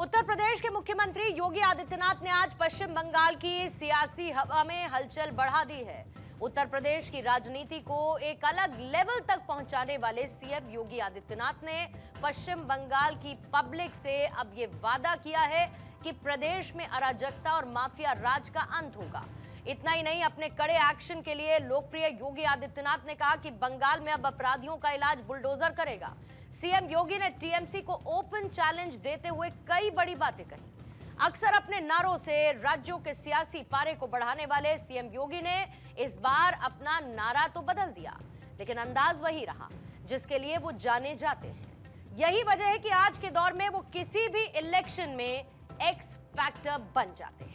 उत्तर प्रदेश के मुख्यमंत्री योगी आदित्यनाथ ने आज पश्चिम बंगाल की सियासी हवा में हलचल बढ़ा दी है। उत्तर प्रदेश की राजनीति को एक अलग लेवल तक पहुंचाने वाले सीएम योगी आदित्यनाथ ने पश्चिम बंगाल की पब्लिक से अब ये वादा किया है कि प्रदेश में अराजकता और माफिया राज का अंत होगा। इतना ही नहीं, अपने कड़े एक्शन के लिए लोकप्रिय योगी आदित्यनाथ ने कहा कि बंगाल में अब अपराधियों का इलाज बुलडोजर करेगा। सीएम योगी ने टीएमसी को ओपन चैलेंज देते हुए कई बड़ी बातें कही। अक्सर अपने नारों से राज्यों के सियासी पारे को बढ़ाने वाले सीएम योगी ने इस बार अपना नारा तो बदल दिया, लेकिन अंदाज वही रहा जिसके लिए वो जाने जाते हैं। यही वजह है कि आज के दौर में वो किसी भी इलेक्शन में एक्स फैक्टर बन जाते हैं।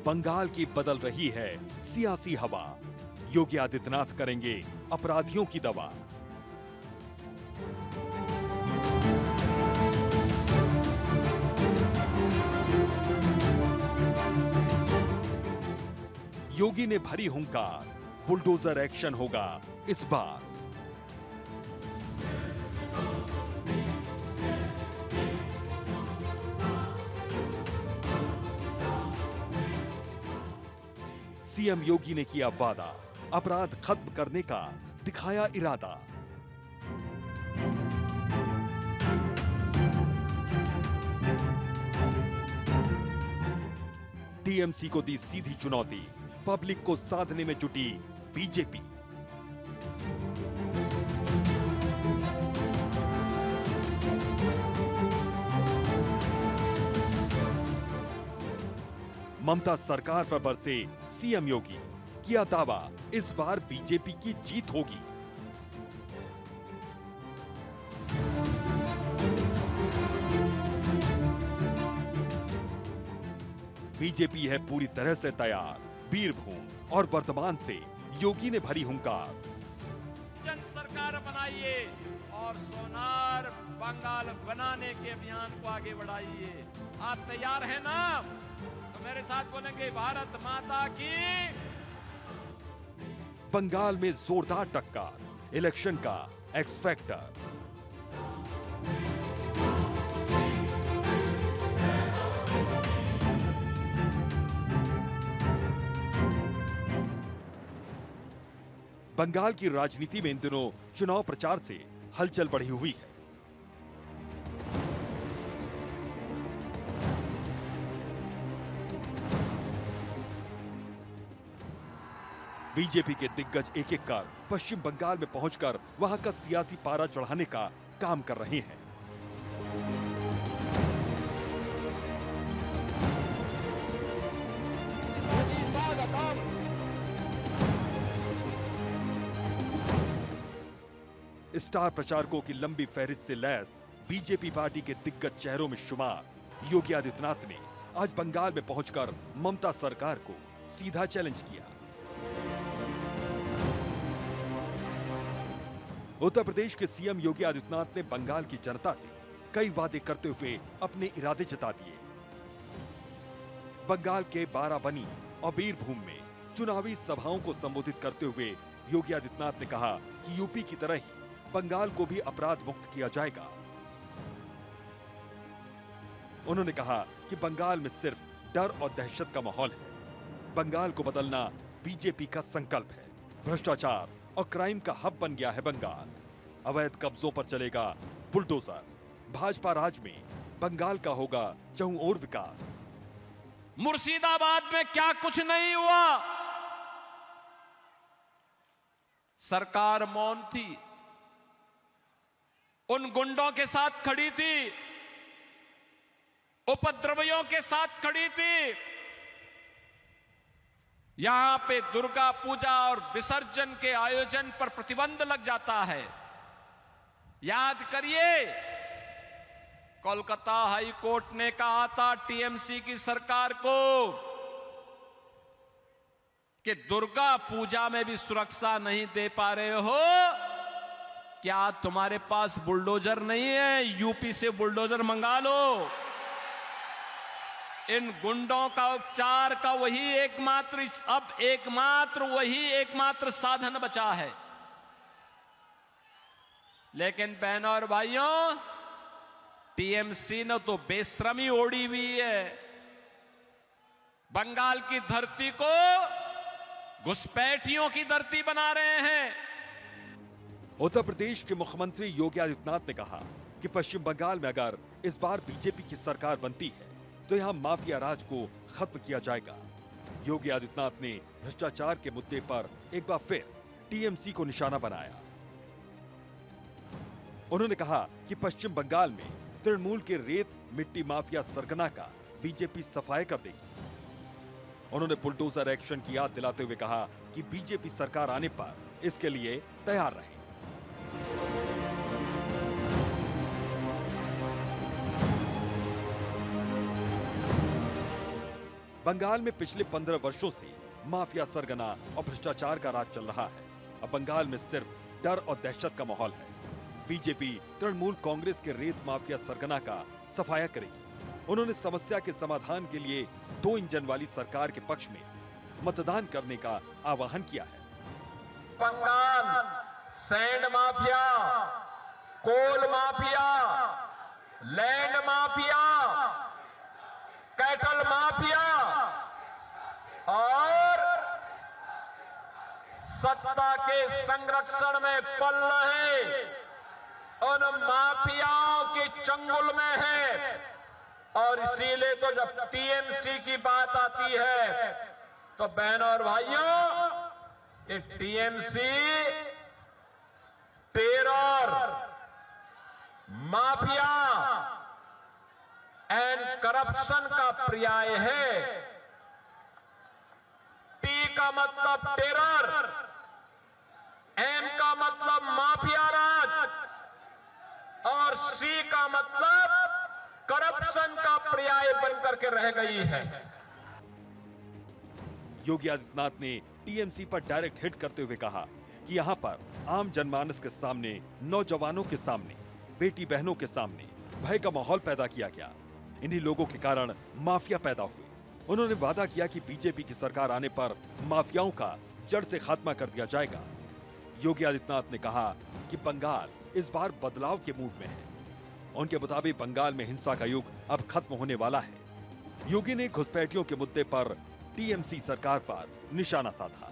बंगाल की बदल रही है सियासी हवा। योगी आदित्यनाथ करेंगे अपराधियों की दवा। योगी ने भरी हुंकार, बुलडोजर एक्शन होगा इस बार। सीएम योगी ने किया वादा, अपराध खत्म करने का दिखाया इरादा। टीएमसी को दी सीधी चुनौती, पब्लिक को साधने में जुटी बीजेपी। ममता सरकार पर बरसे सीएम योगी, किया दावा इस बार बीजेपी की जीत होगी। बीजेपी है पूरी तरह से तैयार। बीरभूम और वर्तमान से योगी ने भरी हुंकार। जन सरकार बनाइए और सोनार बंगाल बनाने के अभियान को आगे बढ़ाइए। आप तैयार हैं ना? तो मेरे साथ बोलेंगे भारत माता की। बंगाल में जोरदार टक्कर, इलेक्शन का एक्स फैक्टर। बंगाल की राजनीति में इन दिनों चुनाव प्रचार से हलचल बढ़ी हुई है। बीजेपी के दिग्गज एक एक कर पश्चिम बंगाल में पहुंचकर वहां का सियासी पारा चढ़ाने का काम कर रहे हैं। स्टार प्रचारकों की लंबी फहरिस्त से लैस बीजेपी पार्टी के दिग्गज चेहरों में शुमार योगी आदित्यनाथ ने आज बंगाल में पहुंचकर ममता सरकार को सीधा चैलेंज किया। उत्तर प्रदेश के सीएम योगी आदित्यनाथ ने बंगाल की जनता से कई वादे करते हुए अपने इरादे जता दिए। बंगाल के बाराबनी और बीरभूम में चुनावी सभाओं को संबोधित करते हुए योगी आदित्यनाथ ने कहा कि यूपी की तरह ही बंगाल को भी अपराध मुक्त किया जाएगा। उन्होंने कहा कि बंगाल में सिर्फ डर और दहशत का माहौल है। बंगाल को बदलना बीजेपी का संकल्प है। भ्रष्टाचार और क्राइम का हब बन गया है बंगाल। अवैध कब्जों पर चलेगा बुलडोजर। भाजपा राज में बंगाल का होगा चहुं ओर विकास। मुर्शिदाबाद में क्या कुछ नहीं हुआ, सरकार मौन थी, उन गुंडों के साथ खड़ी थी, उपद्रवियों के साथ खड़ी थी। यहां पे दुर्गा पूजा और विसर्जन के आयोजन पर प्रतिबंध लग जाता है। याद करिए, कोलकाता हाई कोर्ट ने कहा था टीएमसी की सरकार को कि दुर्गा पूजा में भी सुरक्षा नहीं दे पा रहे हो। क्या तुम्हारे पास बुलडोजर नहीं है? यूपी से बुलडोजर मंगा लो। इन गुंडों का उपचार का वही एकमात्र साधन बचा है। लेकिन बहनों और भाइयों, टीएमसी ने तो बेशर्मी ओढ़ी हुई है। बंगाल की धरती को घुसपैठियों की धरती बना रहे हैं। उत्तर प्रदेश के मुख्यमंत्री योगी आदित्यनाथ ने कहा कि पश्चिम बंगाल में अगर इस बार बीजेपी की सरकार बनती है तो यहां माफिया राज को खत्म किया जाएगा। योगी आदित्यनाथ ने भ्रष्टाचार के मुद्दे पर एक बार फिर टीएमसी को निशाना बनाया। उन्होंने कहा कि पश्चिम बंगाल में तृणमूल के रेत मिट्टी माफिया सरगना का बीजेपी सफाई कर देगी। उन्होंने बुलडोजर एक्शन की याद दिलाते हुए कहा कि बीजेपी सरकार आने पर इसके लिए तैयार रहें। बंगाल में पिछले 15 वर्षों से माफिया सरगना और भ्रष्टाचार का राज चल रहा है। अब बंगाल में सिर्फ डर और दहशत का माहौल है। बीजेपी तृणमूल कांग्रेस के रेत माफिया सरगना का सफाया करेगी। उन्होंने समस्या के समाधान के लिए 2 इंजन वाली सरकार के पक्ष में मतदान करने का आह्वान किया है। Bengal sand mafia, coal mafia, land mafia, cattle mafia और सत्ता के संरक्षण में पल रहे उन माफियाओं के चंगुल में है। और इसीलिए तो जब टीएमसी की बात आती है तो बहनों और भाइयों, ये TMC terror, mafia and corruption का पर्याय है। टी का मतलब टेरर, एम का मतलब माफिया राज और सी का मतलब करप्शन का पर्याय बनकर के रह गई है। योगी आदित्यनाथ ने टीएमसी पर डायरेक्ट हिट करते हुए कहा कि यहां पर आम जनमानस के सामने, नौजवानों के सामने, बेटी बहनों के सामने भय का माहौल पैदा किया गया। इन्हीं लोगों के कारण माफिया पैदा हुए। उन्होंने वादा किया कि बीजेपी की सरकार आने पर माफियाओं का जड़ से खात्मा कर दिया जाएगा। योगी आदित्यनाथ ने कहा कि बंगाल इस बार बदलाव के मूड में है। उनके मुताबिक बंगाल में हिंसा का युग अब खत्म होने वाला है। योगी ने घुसपैठियों के मुद्दे पर टीएमसी सरकार पर निशाना साधा।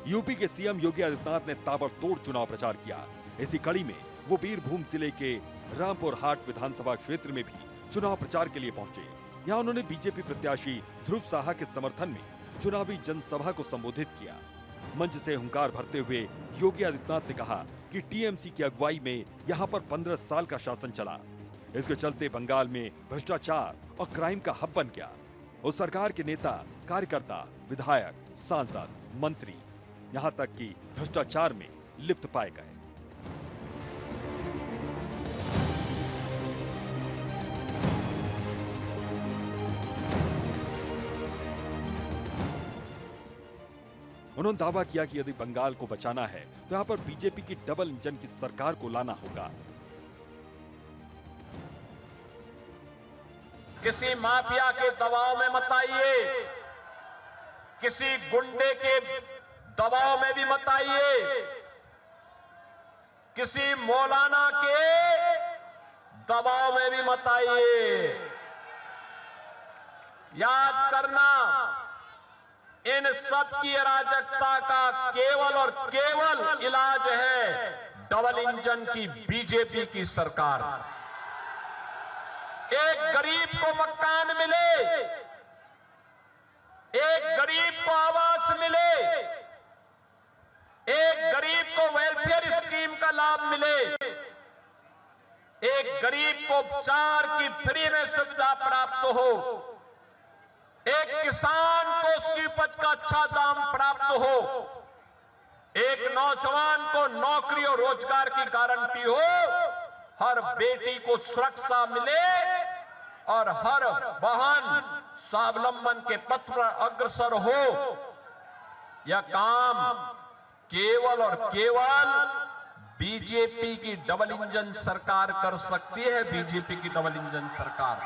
यूपी के सीएम योगी आदित्यनाथ ने ताबड़तोड़ चुनाव प्रचार किया। इसी कड़ी में वो बीरभूम जिले के रामपुर हाट विधानसभा क्षेत्र में भी चुनाव प्रचार के लिए पहुंचे। यहां उन्होंने बीजेपी प्रत्याशी ध्रुव साहा के समर्थन में चुनावी जनसभा को संबोधित किया। मंच से हुंकार भरते हुए योगी आदित्यनाथ ने कहा कि टीएमसी की अगुवाई में यहां पर 15 साल का शासन चला। इसके चलते बंगाल में भ्रष्टाचार और क्राइम का हब बन गया। उस सरकार के नेता, कार्यकर्ता, विधायक, सांसद, मंत्री यहां तक कि भ्रष्टाचार में लिप्त पाए गए। उन्होंने दावा किया कि यदि बंगाल को बचाना है तो यहां पर बीजेपी की डबल इंजन की सरकार को लाना होगा। किसी माफिया के दबाव में मत आइए, किसी गुंडे के दबाव में भी मत आइए, किसी मौलाना के दबाव में भी मत आइए। याद करना, इन सब की अराजकता का केवल और केवल इलाज है डबल इंजन की बीजेपी की सरकार। एक गरीब को मकान मिले, एक गरीब को आवास मिले, एक गरीब को वेलफेयर स्कीम का लाभ मिले, एक गरीब को उपचार की फ्री में सुविधा प्राप्त हो, एक किसान को उसकी उपज का अच्छा दाम प्राप्त हो, एक नौजवान को नौकरी और रोजगार की गारंटी हो, हर बेटी को सुरक्षा मिले और हर बहन स्वावलंबन के पथ पर अग्रसर हो। यह काम केवल और केवल बीजेपी की डबल इंजन सरकार कर सकती है, बीजेपी की डबल इंजन सरकार।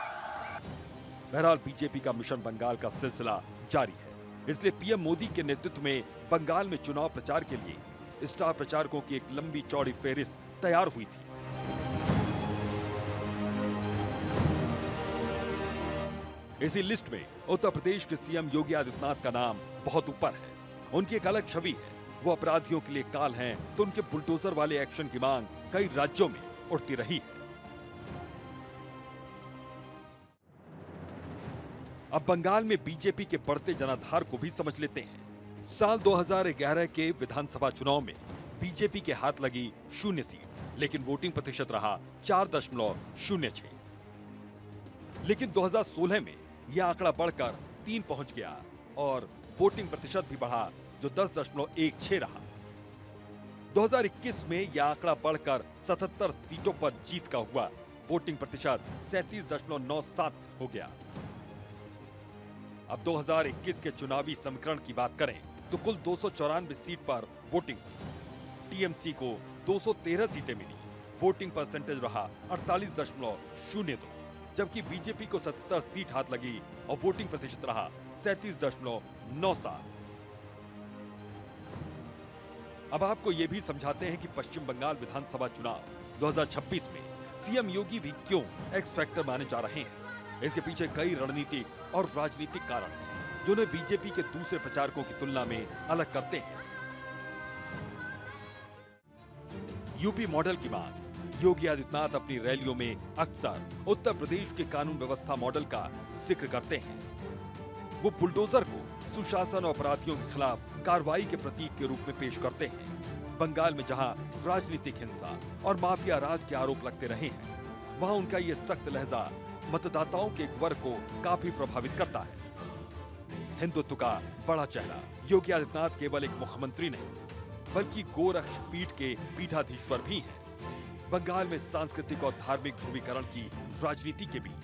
बहरहाल बीजेपी का मिशन बंगाल का सिलसिला जारी है, इसलिए पीएम मोदी के नेतृत्व में बंगाल में चुनाव प्रचार के लिए स्टार प्रचारकों की एक लंबी चौड़ी फेहरिस्त तैयार हुई थी। इसी लिस्ट में उत्तर प्रदेश के सीएम योगी आदित्यनाथ का नाम बहुत ऊपर है। उनकी एक अलग छवि है। वो अपराधियों के लिए काल हैं, तो उनके बुलडोजर वाले एक्शन की मांग कई राज्यों में उठती रही है। अब बंगाल में बीजेपी के बढ़ते जनाधार को भी समझ लेते हैं। साल 2011 के विधानसभा चुनाव में बीजेपी के हाथ लगी 0 सीट, लेकिन वोटिंग प्रतिशत रहा 4.06। लेकिन 2016 में यह आंकड़ा बढ़कर 3 पहुंच गया और वोटिंग प्रतिशत भी बढ़ा, जो 10.16 रहा। 2021 में यह आंकड़ा बढ़कर 77 सीटों पर जीत का हुआ, वोटिंग प्रतिशत 37.97 हो गया। अब 2021 के चुनावी समीकरण की बात करें तो कुल 294 सीट पर वोटिंग हुई। टीएमसी को 213 सीटें मिली, वोटिंग परसेंटेज रहा 48.02, जबकि बीजेपी को 77 सीट हाथ लगी और वोटिंग प्रतिशत रहा 37.97। अब आपको यह भी समझाते हैं कि पश्चिम बंगाल विधानसभा चुनाव 2026 में सीएम योगी भी क्यों एक्स फैक्टर माने जा रहे हैं। इसके पीछे कई रणनीतिक और राजनीतिक कारण हैं, जो उन्हें बीजेपी के दूसरे प्रचारकों की तुलना में अलग करते हैं। यूपी मॉडल की बात योगी आदित्यनाथ अपनी रैलियों में अक्सर उत्तर प्रदेश के कानून व्यवस्था मॉडल का जिक्र करते हैं। वो बुलडोजर को सुशासन और अपराधियों के खिलाफ कार्रवाई के प्रतीक के रूप में पेश करते हैं। बंगाल में जहां राजनीतिक हिंसा और माफिया राज के आरोप लगते रहे हैं, वहां उनका ये सख्त लहजा मतदाताओं के एक वर्ग को काफी प्रभावित करता है। हिंदुत्व का बड़ा चेहरा योगी आदित्यनाथ केवल एक मुख्यमंत्री नहीं, बल्कि गोरक्ष पीठ के पीठाधीश्वर भी हैं। बंगाल में सांस्कृतिक और धार्मिक ध्रुवीकरण की राजनीति के बीच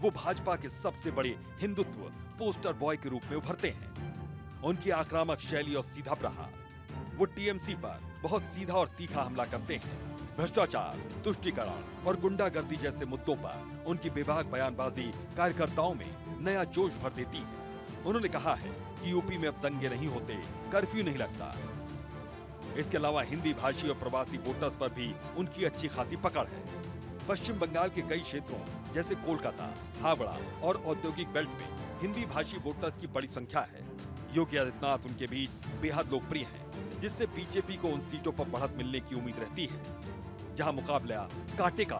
वो भाजपा के सबसे बड़े हिंदुत्व पोस्टर बॉय के रूप में उभरते हैं। उनकी आक्रामक शैली और सीधा प्रहार, वो टीएमसी पर बहुत सीधा और तीखा हमला करते हैं। भ्रष्टाचार, तुष्टीकरण और गुंडागर्दी जैसे मुद्दों पर उनकी बेबाक बयानबाजी कार्यकर्ताओं में नया जोश भर देती है। उन्होंने कहा है कि यूपी में अब दंगे नहीं होते, कर्फ्यू नहीं लगता। इसके अलावा हिंदी भाषी और प्रवासी वोटर्स पर भी उनकी अच्छी खासी पकड़ है। पश्चिम बंगाल के कई क्षेत्रों जैसे कोलकाता, हावड़ा और औद्योगिक बेल्ट में हिंदी भाषी वोटर्स की बड़ी संख्या है। योगी आदित्यनाथ उनके बीच बेहद लोकप्रिय हैं, जिससे बीजेपी को उन सीटों पर बढ़त मिलने की उम्मीद रहती है जहां मुकाबला कांटे का।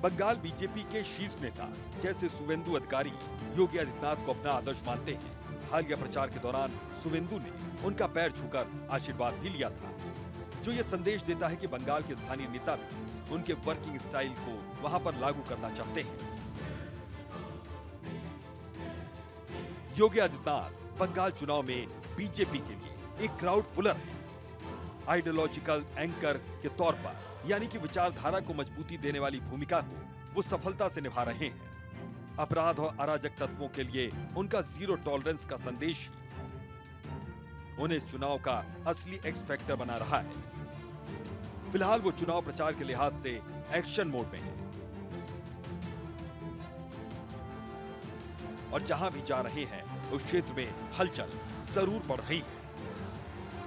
बंगाल बीजेपी के शीर्ष नेता जैसे शुवेंदु अधिकारी योगी आदित्यनाथ को अपना आदर्श मानते हैं। हालिया प्रचार के दौरान शुवेंदु ने उनका पैर छूकर आशीर्वाद भी लिया था, जो ये संदेश देता है कि बंगाल के स्थानीय नेता भी उनके वर्किंग स्टाइल को वहां पर लागू करना चाहते हैं। योगी आदित्यनाथ बंगाल चुनाव में बीजेपी के लिए एक क्राउड पुलर है। आइडियोलॉजिकल एंकर के तौर पर, यानी कि विचारधारा को मजबूती देने वाली भूमिका को वो सफलता से निभा रहे हैं। अपराध और अराजक तत्वों के लिए उनका जीरो टॉलरेंस का संदेश उन्हें इस चुनाव का असली एक्स फैक्टर बना रहा है। फिलहाल वो चुनाव प्रचार के लिहाज से एक्शन मोड में है और जहां भी जा रहे हैं उस क्षेत्र में हलचल जरूर बढ़ रही है।